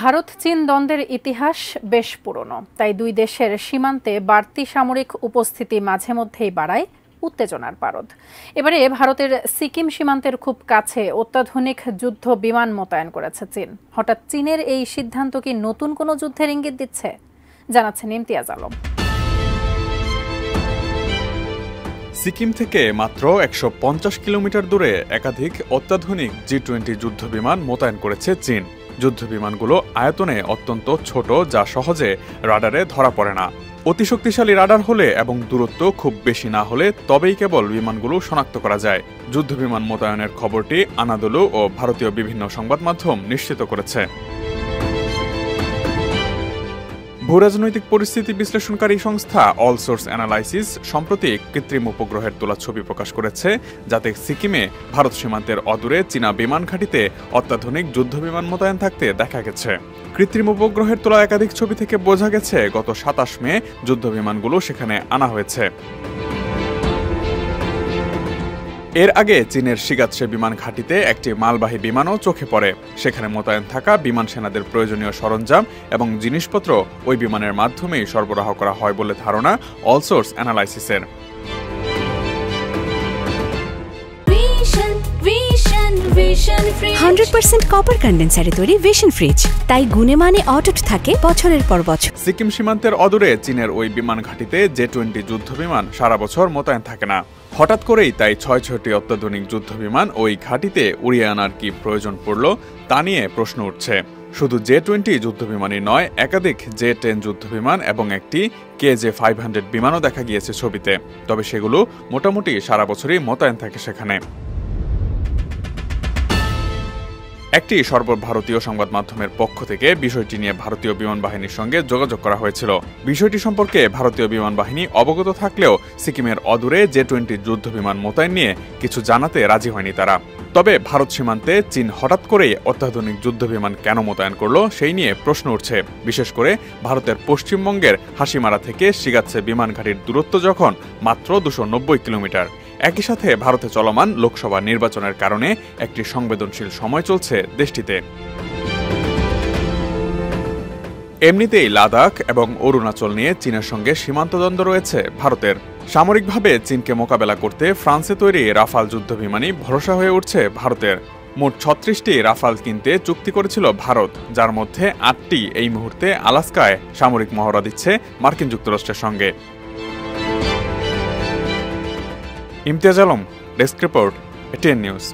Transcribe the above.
ভারত চীন দ্বন্দ্বের ইতিহাস বেশ পুরনো, তাই দুই দেশের সীমান্তে বাড়তি সামরিক উপস্থিতি মাঝে মধ্যেই বাড়ায় উত্তেজনার পারদ। এবারে ভারতের সিকিম সীমান্তের খুব কাছে অত্যাধুনিক যুদ্ধ বিমান মোতায়েন করেছে চীন। হঠাৎ চীনের এই সিদ্ধান্ত কি নতুন কোনো যুদ্ধের ইঙ্গিত দিচ্ছে, জানাচ্ছেন ইমতিয়াজ আলম। সিকিম থেকে মাত্র ১৫০ কিলোমিটার দূরে একাধিক অত্যাধুনিক G-20 যুদ্ধ বিমান মোতায়েন করেছে চীন। যুদ্ধ বিমানগুলো আয়তনে অত্যন্ত ছোট, যা সহজে রাডারে ধরা পড়ে না। অতি শক্তিশালী রাডার হলে এবং দূরত্ব খুব বেশি না হলে তবেই কেবল বিমানগুলো শনাক্ত করা যায়। যুদ্ধ বিমান মোতায়েনের খবরটি আনাদোলু ও ভারতীয় বিভিন্ন সংবাদ মাধ্যম নিশ্চিত করেছে। ভূরাজনৈতিক পরিস্থিতি বিশ্লেষণকারী সংস্থা অল সোর্স অ্যানালাইসিস সম্প্রতি কৃত্রিম উপগ্রহের তোলা ছবি প্রকাশ করেছে, যাতে সিকিমে ভারত সীমান্তের অদূরে চীনা বিমান ঘাঁটিতে অত্যাধুনিক যুদ্ধ বিমান মোতায়েন থাকতে দেখা গেছে। কৃত্রিম উপগ্রহের তোলা একাধিক ছবি থেকে বোঝা গেছে গত ২৭ মে যুদ্ধ বিমানগুলো সেখানে আনা হয়েছে। এর আগে চীনের শিগাৎসে বিমান ঘাঁটিতে একটি মালবাহী বিমানও চোখে পড়ে। সেখানে মোতায়েন থাকা বিমান সেনাদের প্রয়োজনীয় সরঞ্জাম এবং জিনিসপত্র ওই বিমানের মাধ্যমেই সরবরাহ করা হয় বলে ধারণা অল সোর্স অ্যানালাইসিসের। 100% কপার কন্ডেন্সারে তৈরি ভিশন ফ্রিজ, তাই গুণে মানে অটুট থাকে বছরের পর বছর। সিকিম সীমান্তের অদূরে চীনের ওই বিমান ঘাঁটিতে J-20 যুদ্ধ বিমান সারা বছর মোতায়েন থাকে না। হঠাৎ করেই তাই ৬টি অত্যাধুনিক যুদ্ধ বিমান ওই ঘাঁটিতে উড়িয়ে আনার কি প্রয়োজন পড়ল তা নিয়ে প্রশ্ন উঠছে। শুধু J-20 যুদ্ধ বিমানই নয়, একাধিক J-10 যুদ্ধ বিমান এবং একটি KJ-500 বিমানও দেখা গিয়েছে ছবিতে। তবে সেগুলো মোটামুটি সারা বছরই মোতায়েন থাকে সেখানে। একটি সর্বভারতীয় সংবাদ মাধ্যমের পক্ষ থেকে বিষয়টি নিয়ে ভারতীয় বিমান বাহিনীর সঙ্গে যোগাযোগ করা হয়েছিল। বিষয়টি সম্পর্কে ভারতীয় বিমান বাহিনী অবগত থাকলেও সিকিমের অদূরে J-20 যুদ্ধ বিমান মোতায়েন নিয়ে কিছু জানাতে রাজি হয়নি তারা। তবে ভারত সীমান্তে চীন হঠাৎ করেই অত্যাধুনিক যুদ্ধ বিমান কেন মোতায়েন করল সেই নিয়ে প্রশ্ন উঠছে। বিশেষ করে ভারতের পশ্চিমবঙ্গের হাসিমারা থেকে শিগাৎসে বিমান ঘাঁটির দূরত্ব যখন মাত্র ২৯০ কিলোমিটার। একই সাথে ভারতে চলমান লোকসভা নির্বাচনের কারণে একটি সংবেদনশীল সময় চলছে দেশটিতে। এমনিতেই লাদাখ এবং অরুণাচল নিয়ে চীনের সঙ্গে সীমান্ত দ্বন্দ্ব রয়েছে ভারতের। সামরিকভাবে চীনকে মোকাবেলা করতে ফ্রান্সে তৈরি রাফাল যুদ্ধ বিমানই ভরসা হয়ে উঠছে ভারতের। মোট ৩৬টি রাফাল কিনতে চুক্তি করেছিল ভারত, যার মধ্যে ৮টি এই মুহূর্তে আলাস্কায় সামরিক মহড়া দিচ্ছে মার্কিন যুক্তরাষ্ট্রের সঙ্গে। Imtiaz Alam, desk report, ATN news.